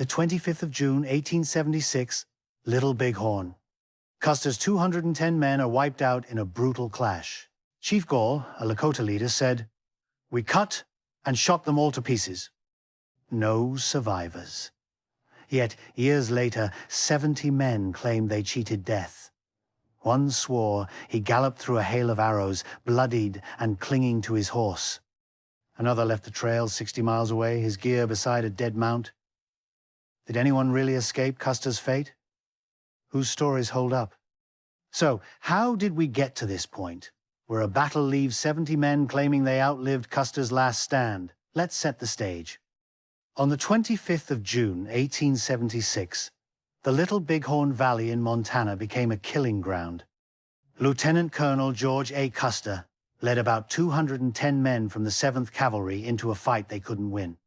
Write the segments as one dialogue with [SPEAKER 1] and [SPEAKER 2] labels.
[SPEAKER 1] The 25th of June, 1876, Little Bighorn. Custer's 210 men are wiped out in a brutal clash. Chief Gall, a Lakota leader, said, "We cut and shot them all to pieces." No survivors. Yet, years later, 70 men claimed they cheated death. One swore he galloped through a hail of arrows, bloodied and clinging to his horse. Another left the trail 60 miles away, his gear beside a dead mount. Did anyone really escape Custer's fate? Whose stories hold up? So, how did we get to this point, where a battle leaves 70 men claiming they outlived Custer's last stand? Let's set the stage. On the 25th of June, 1876, the Little Bighorn Valley in Montana became a killing ground. Lieutenant Colonel George A. Custer led about 210 men from the 7th Cavalry into a fight they couldn't win.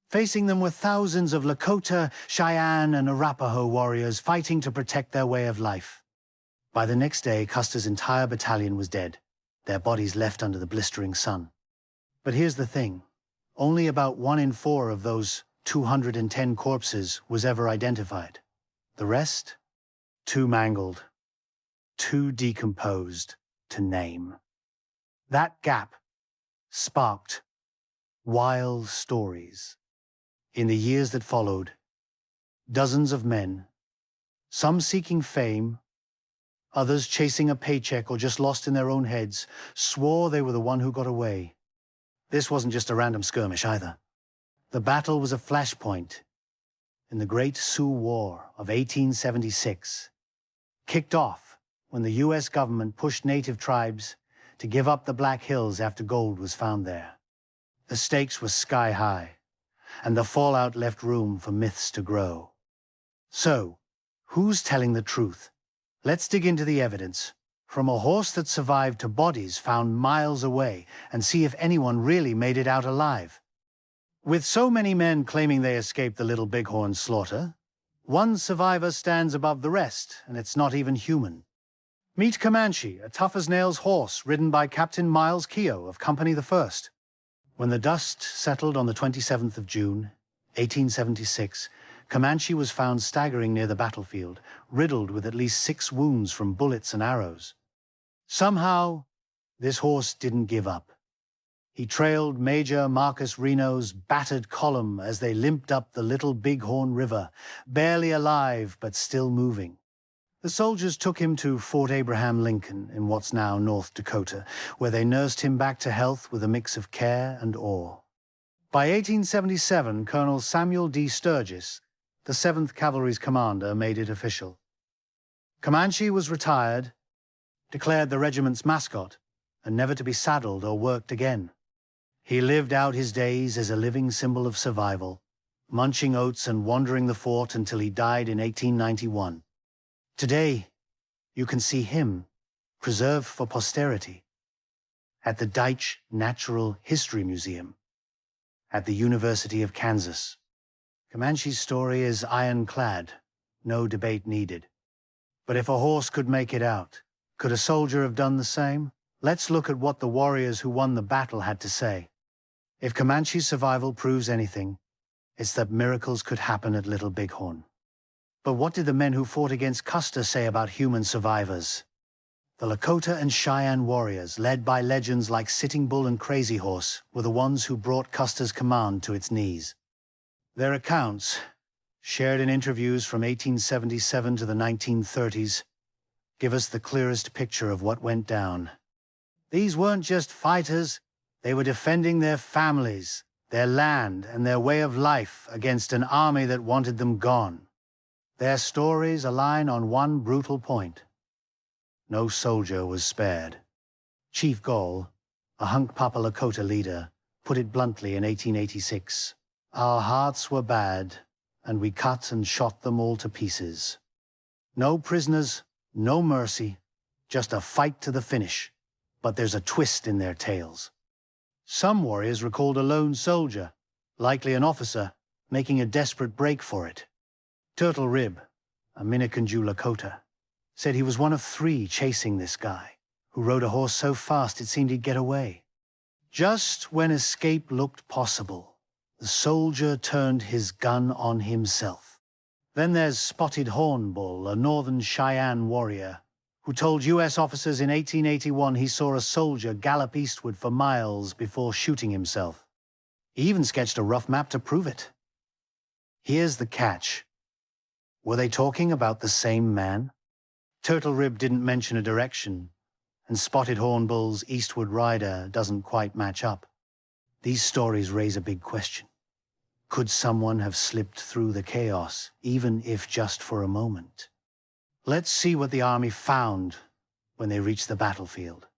[SPEAKER 1] Facing them were thousands of Lakota, Cheyenne, and Arapaho warriors fighting to protect their way of life. By the next day, Custer's entire battalion was dead, their bodies left under the blistering sun. But here's the thing. Only about 1 in 4 of those 210 corpses was ever identified. The rest? Too mangled, too decomposed to name. That gap sparked wild stories. In the years that followed, dozens of men, some seeking fame, others chasing a paycheck or just lost in their own heads, swore they were the one who got away. This wasn't just a random skirmish either. The battle was a flashpoint in the Great Sioux War of 1876, kicked off when the U.S. government pushed native tribes to give up the Black Hills after gold was found there. The stakes were sky high, and the fallout left room for myths to grow. So, who's telling the truth? Let's dig into the evidence, from a horse that survived to bodies found miles away, and see if anyone really made it out alive. With so many men claiming they escaped the Little Bighorn slaughter, one survivor stands above the rest, and it's not even human. Meet Comanche, a tough-as-nails horse ridden by Captain Miles Keogh of Company the 1st. When the dust settled on the 27th of June, 1876, Comanche was found staggering near the battlefield, riddled with at least 6 wounds from bullets and arrows. Somehow, this horse didn't give up. He trailed Major Marcus Reno's battered column as they limped up the Little Bighorn River, barely alive but still moving. The soldiers took him to Fort Abraham Lincoln in what's now North Dakota, where they nursed him back to health with a mix of care and awe. By 1877, Colonel Samuel D. Sturgis, the 7th Cavalry's commander, made it official. Comanche was retired, declared the regiment's mascot, and never to be saddled or worked again. He lived out his days as a living symbol of survival, munching oats and wandering the fort until he died in 1891. Today, you can see him, preserved for posterity, at the Deitch Natural History Museum, at the University of Kansas. Comanche's story is ironclad, no debate needed. But if a horse could make it out, could a soldier have done the same? Let's look at what the warriors who won the battle had to say. If Comanche's survival proves anything, it's that miracles could happen at Little Bighorn. But what did the men who fought against Custer say about human survivors? The Lakota and Cheyenne warriors, led by legends like Sitting Bull and Crazy Horse, were the ones who brought Custer's command to its knees. Their accounts, shared in interviews from 1877 to the 1930s, give us the clearest picture of what went down. These weren't just fighters, they were defending their families, their land, and their way of life against an army that wanted them gone. Their stories align on one brutal point. No soldier was spared. Chief Gall, a Hunkpapa Lakota leader, put it bluntly in 1886. Our hearts were bad, and we cut and shot them all to pieces. No prisoners, no mercy, just a fight to the finish. But there's a twist in their tales. Some warriors recalled a lone soldier, likely an officer, making a desperate break for it. Turtle Rib, a Minneconjou Lakota, said he was one of 3 chasing this guy, who rode a horse so fast it seemed he'd get away. Just when escape looked possible, The soldier turned his gun on himself. Then there's Spotted Hornbull, a northern Cheyenne warrior, who told U.S. officers in 1881 he saw a soldier gallop eastward for miles before shooting himself. He even sketched a rough map to prove it. Here's the catch. Were they talking about the same man? Turtle Rib didn't mention a direction, and Spotted Hornbull's eastward rider doesn't quite match up. These stories raise a big question. Could someone have slipped through the chaos, even if just for a moment? Let's see what the army found when they reached the battlefield.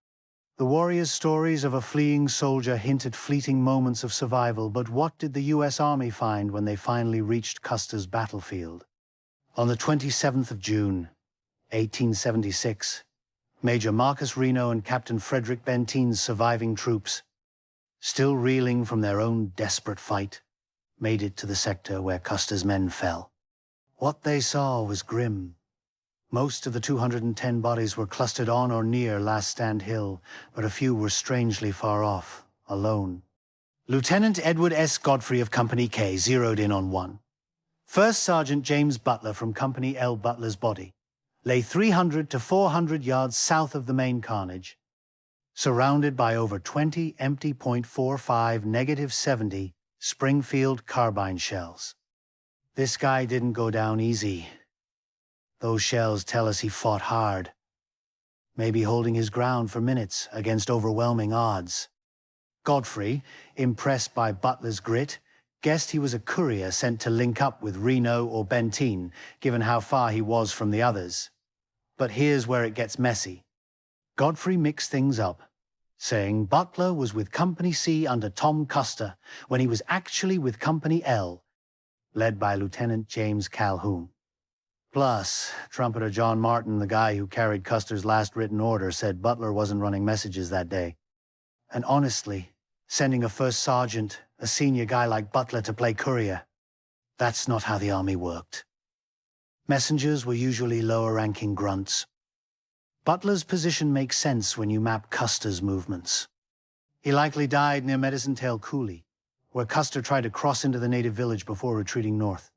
[SPEAKER 1] The warriors' stories of a fleeing soldier hint at fleeting moments of survival, but what did the U.S. Army find when they finally reached Custer's battlefield? On the 27th of June, 1876, Major Marcus Reno and Captain Frederick Bentine's surviving troops, still reeling from their own desperate fight, made it to the sector where Custer's men fell. What they saw was grim. Most of the 210 bodies were clustered on or near Last Stand Hill, but a few were strangely far off, alone. Lieutenant Edward S. Godfrey of Company K zeroed in on one. First Sergeant James Butler from Company L. Butler's body lay 300 to 400 yards south of the main carnage, surrounded by over 20 empty .45 -70 Springfield carbine shells. This guy didn't go down easy. Those shells tell us he fought hard, maybe holding his ground for minutes against overwhelming odds. Godfrey, impressed by Butler's grit, guessed he was a courier sent to link up with Reno or Bentine, given how far he was from the others. But here's where it gets messy. Godfrey mixed things up, saying Butler was with Company C under Tom Custer when he was actually with Company L, led by Lieutenant James Calhoun. Plus, trumpeter John Martin, the guy who carried Custer's last written order, said Butler wasn't running messages that day. And honestly, sending a first sergeant, a senior guy like Butler, to play courier, that's not how the army worked. Messengers were usually lower-ranking grunts. Butler's position makes sense when you map Custer's movements. He likely died near Medicine Tail Coulee, where Custer tried to cross into the native village before retreating north.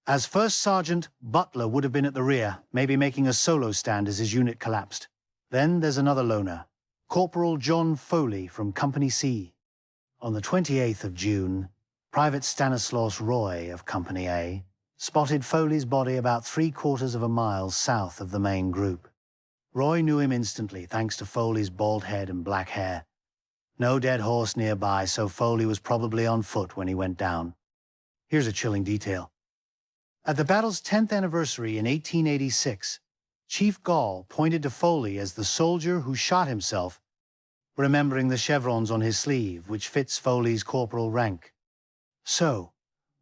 [SPEAKER 1] As First Sergeant, Butler would have been at the rear, maybe making a solo stand as his unit collapsed. Then there's another loner, Corporal John Foley from Company C. On the 28th of June, Private Stanislaus Roy of Company A spotted Foley's body about 3/4 of a mile south of the main group. Roy knew him instantly, thanks to Foley's bald head and black hair. No dead horse nearby, so Foley was probably on foot when he went down. Here's a chilling detail. At the battle's 10th anniversary in 1886, Chief Gall pointed to Foley as the soldier who shot himself, remembering the chevrons on his sleeve, which fits Foley's corporal rank. So,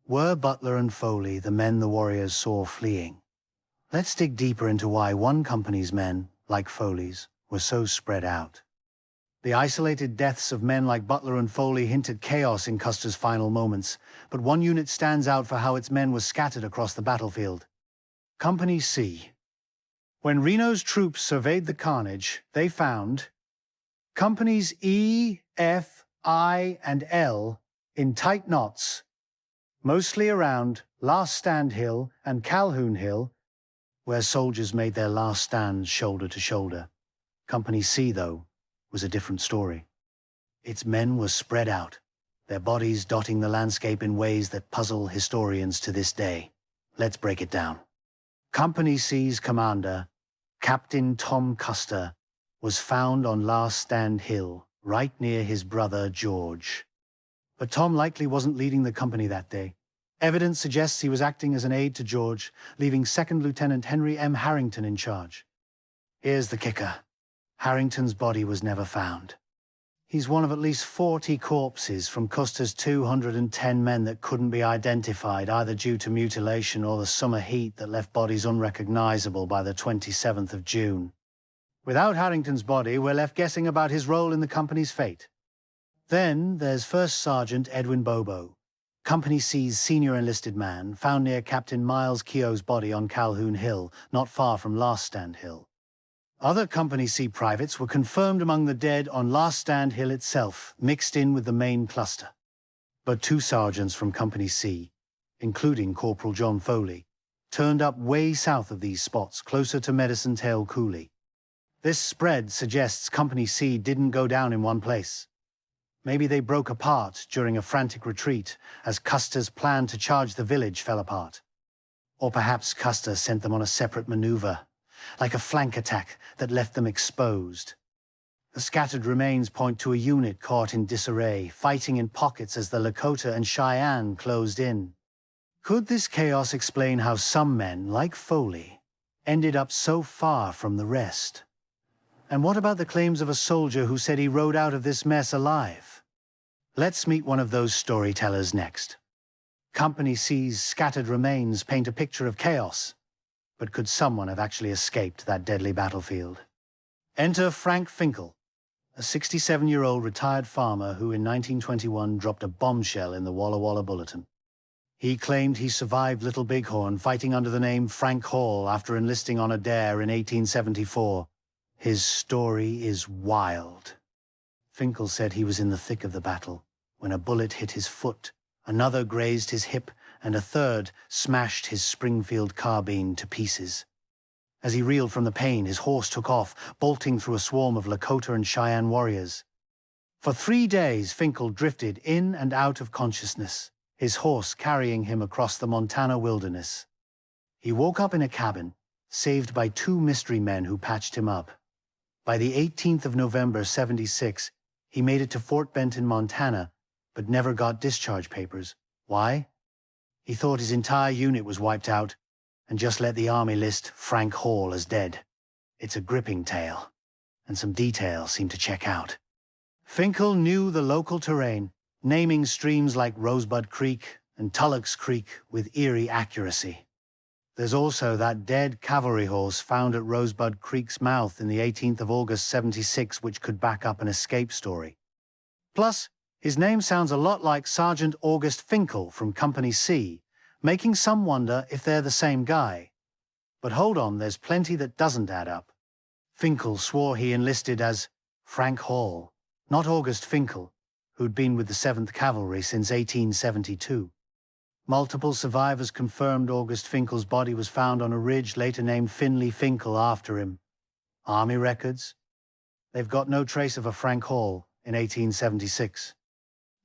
[SPEAKER 1] were Butler and Foley the men the warriors saw fleeing? Let's dig deeper into why one company's men, like Foley's, were so spread out. The isolated deaths of men like Butler and Foley hint at chaos in Custer's final moments, but one unit stands out for how its men were scattered across the battlefield. Company C. When Reno's troops surveyed the carnage, they found Companies E, F, I, and L in tight knots, mostly around Last Stand Hill and Calhoun Hill, where soldiers made their last stands shoulder to shoulder. Company C, though, was a different story. Its men were spread out, their bodies dotting the landscape in ways that puzzle historians to this day. Let's break it down. Company C's commander, Captain Tom Custer, was found on Last Stand Hill, right near his brother George. But Tom likely wasn't leading the company that day. Evidence suggests he was acting as an aide to George, leaving 2nd Lieutenant Henry M. Harrington in charge. Here's the kicker. Harrington's body was never found. He's one of at least 40 corpses from Custer's 210 men that couldn't be identified, either due to mutilation or the summer heat that left bodies unrecognizable by the 27th of June. Without Harrington's body, we're left guessing about his role in the company's fate. Then there's First Sergeant Edwin Bobo, Company C's senior enlisted man, found near Captain Miles Keogh's body on Calhoun Hill, not far from Last Stand Hill. Other Company C privates were confirmed among the dead on Last Stand Hill itself, mixed in with the main cluster. But 2 sergeants from Company C, including Corporal John Foley, turned up way south of these spots, closer to Medicine Tail Coulee. This spread suggests Company C didn't go down in one place. Maybe they broke apart during a frantic retreat as Custer's plan to charge the village fell apart. Or perhaps Custer sent them on a separate maneuver, like a flank attack that left them exposed. The scattered remains point to a unit caught in disarray, fighting in pockets as the Lakota and Cheyenne closed in. Could this chaos explain how some men, like Foley, ended up so far from the rest? And what about the claims of a soldier who said he rode out of this mess alive? Let's meet one of those storytellers next. Company C's scattered remains paint a picture of chaos, but could someone have actually escaped that deadly battlefield? Enter Frank Finckle, a 67-year-old retired farmer who in 1921 dropped a bombshell in the Walla Walla Bulletin. He claimed he survived Little Bighorn fighting under the name Frank Hall after enlisting on a dare in 1874. His story is wild. Finckle said he was in the thick of the battle when a bullet hit his foot, another grazed his hip, and a third smashed his Springfield carbine to pieces. As he reeled from the pain, his horse took off, bolting through a swarm of Lakota and Cheyenne warriors. For 3 days, Finckle drifted in and out of consciousness, his horse carrying him across the Montana wilderness. He woke up in a cabin, saved by 2 mystery men who patched him up. By the 18th of November, '76, he made it to Fort Benton, Montana, but never got discharge papers. Why? He thought his entire unit was wiped out, and just let the Army list Frank Hall as dead. It's a gripping tale, and some details seem to check out. Finckle knew the local terrain, naming streams like Rosebud Creek and Tulloch's Creek with eerie accuracy. There's also that dead cavalry horse found at Rosebud Creek's mouth in the 18th of August, '76, which could back up an escape story. Plus, his name sounds a lot like Sergeant August Finckle from Company C, making some wonder if they're the same guy. But hold on, there's plenty that doesn't add up. Finckle swore he enlisted as Frank Hall, not August Finckle, who'd been with the 7th Cavalry since 1872. Multiple survivors confirmed August Finckle's body was found on a ridge later named Finley Finckle after him. Army records? They've got no trace of a Frank Hall in 1876.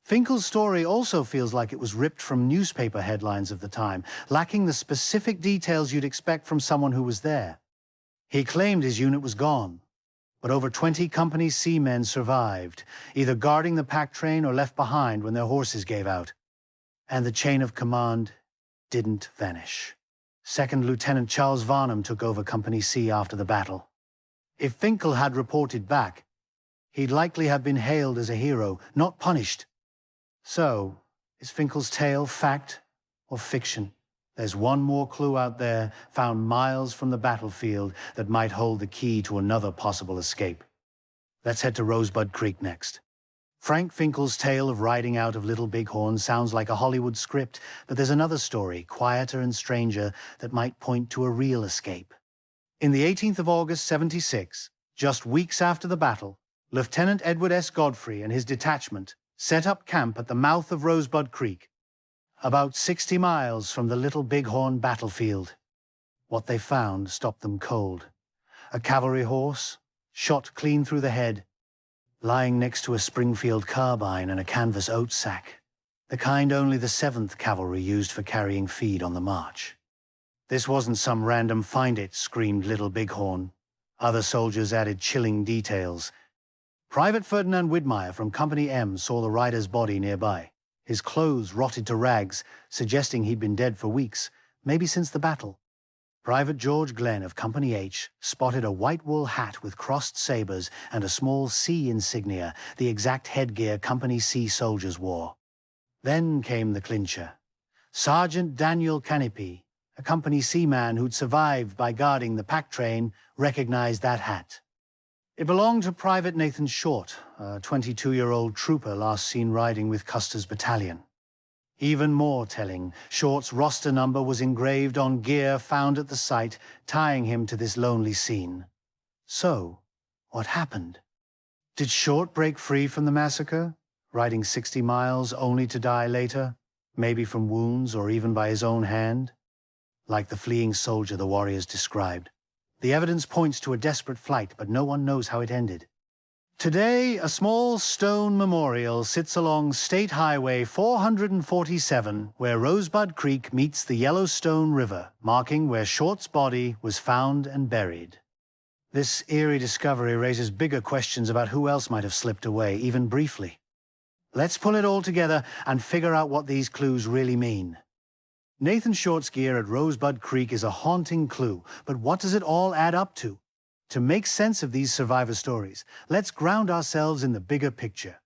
[SPEAKER 1] Finckle's story also feels like it was ripped from newspaper headlines of the time, lacking the specific details you'd expect from someone who was there. He claimed his unit was gone, but over 20 Company C men survived, either guarding the pack train or left behind when their horses gave out. And the chain of command didn't vanish. 2nd Lieutenant Charles Varnum took over Company C after the battle. If Finckle had reported back, he'd likely have been hailed as a hero, not punished. So, is Finckle's tale fact or fiction? There's one more clue out there, found miles from the battlefield, that might hold the key to another possible escape. Let's head to Rosebud Creek next. Frank Finckle's tale of riding out of Little Bighorn sounds like a Hollywood script, but there's another story, quieter and stranger, that might point to a real escape. In the 18th of August, '76, just weeks after the battle, Lieutenant Edward S. Godfrey and his detachment set up camp at the mouth of Rosebud Creek, about 60 miles from the Little Bighorn battlefield. What they found stopped them cold. A cavalry horse, shot clean through the head, lying next to a Springfield carbine and a canvas oat sack, the kind only the 7th Cavalry used for carrying feed on the march. This wasn't some random find-it, screamed Little Bighorn. Other soldiers added chilling details. Private Ferdinand Widmeyer from Company M saw the rider's body nearby. His clothes rotted to rags, suggesting he'd been dead for weeks, maybe since the battle. Private George Glenn of Company H spotted a white wool hat with crossed sabers and a small C insignia, the exact headgear Company C soldiers wore. Then came the clincher. Sergeant Daniel Canepi, a Company C man who'd survived by guarding the pack train, recognized that hat. It belonged to Private Nathan Short, a 22-year-old trooper last seen riding with Custer's battalion. Even more telling, Short's roster number was engraved on gear found at the site, tying him to this lonely scene. So, what happened? Did Short break free from the massacre? riding 60 miles only to die later, maybe from wounds or even by his own hand? Like the fleeing soldier the warriors described. The evidence points to a desperate flight, but no one knows how it ended. Today, a small stone memorial sits along State Highway 447, where Rosebud Creek meets the Yellowstone River, marking where Short's body was found and buried. This eerie discovery raises bigger questions about who else might have slipped away, even briefly. Let's pull it all together and figure out what these clues really mean. Nathan Short's gear at Rosebud Creek is a haunting clue, but what does it all add up to? To make sense of these survivor stories, let's ground ourselves in the bigger picture.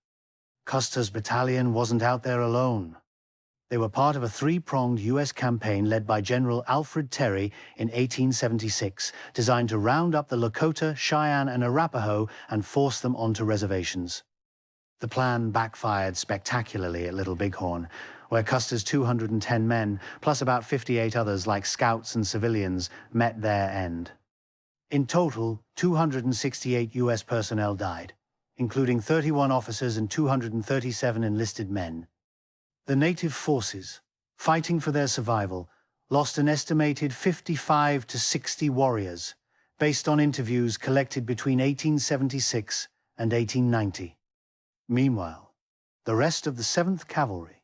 [SPEAKER 1] Custer's battalion wasn't out there alone. They were part of a three-pronged U.S. campaign led by General Alfred Terry in 1876, designed to round up the Lakota, Cheyenne, and Arapaho and force them onto reservations. The plan backfired spectacularly at Little Bighorn, where Custer's 210 men, plus about 58 others like scouts and civilians, met their end. In total, 268 U.S. personnel died, including 31 officers and 237 enlisted men. The native forces, fighting for their survival, lost an estimated 55 to 60 warriors, based on interviews collected between 1876 and 1890. Meanwhile, the rest of the 7th Cavalry,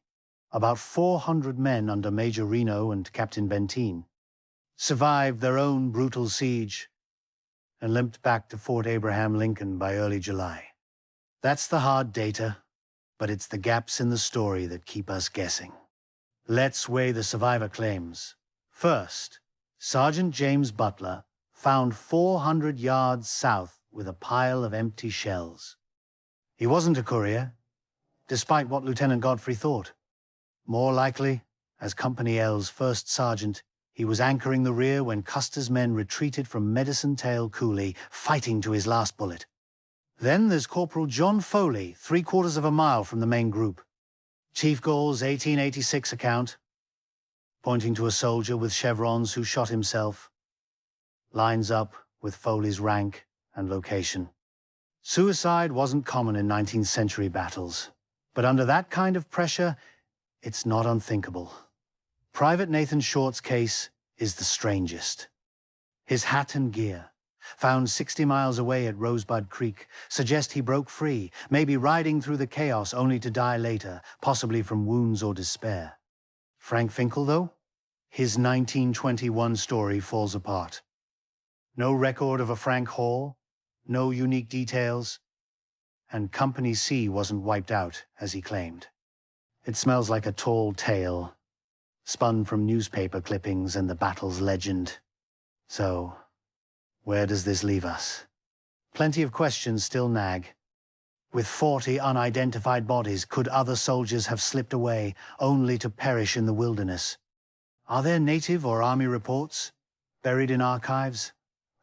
[SPEAKER 1] about 400 men under Major Reno and Captain Benteen, survived their own brutal siege and limped back to Fort Abraham Lincoln by early July. That's the hard data, but it's the gaps in the story that keep us guessing. Let's weigh the survivor claims. First, Sergeant James Butler found 400 yards south with a pile of empty shells. He wasn't a courier, despite what Lieutenant Godfrey thought. More likely, as Company L's first sergeant, he was anchoring the rear when Custer's men retreated from Medicine Tail Coulee, fighting to his last bullet. Then there's Corporal John Foley, 3/4 of a mile from the main group. Chief Gall's 1886 account, pointing to a soldier with chevrons who shot himself, lines up with Foley's rank and location. Suicide wasn't common in 19th century battles, but under that kind of pressure, it's not unthinkable. Private Nathan Short's case is the strangest. His hat and gear, found 60 miles away at Rosebud Creek, suggest he broke free, maybe riding through the chaos only to die later, possibly from wounds or despair. Frank Finckle, though? His 1921 story falls apart. No record of a Frank Hall, no unique details, and Company C wasn't wiped out, as he claimed. It smells like a tall tale, spun from newspaper clippings and the battle's legend. So, where does this leave us? Plenty of questions still nag. With 40 unidentified bodies, could other soldiers have slipped away, only to perish in the wilderness? Are there native or army reports, buried in archives,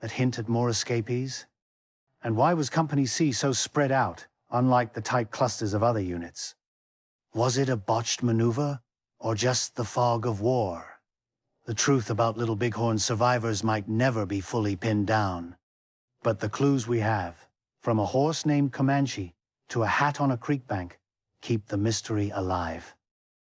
[SPEAKER 1] that hint at more escapees? And why was Company C so spread out, unlike the tight clusters of other units? Was it a botched maneuver, or just the fog of war? The truth about Little Bighorn survivors might never be fully pinned down. But the clues we have, from a horse named Comanche to a hat on a creek bank, keep the mystery alive.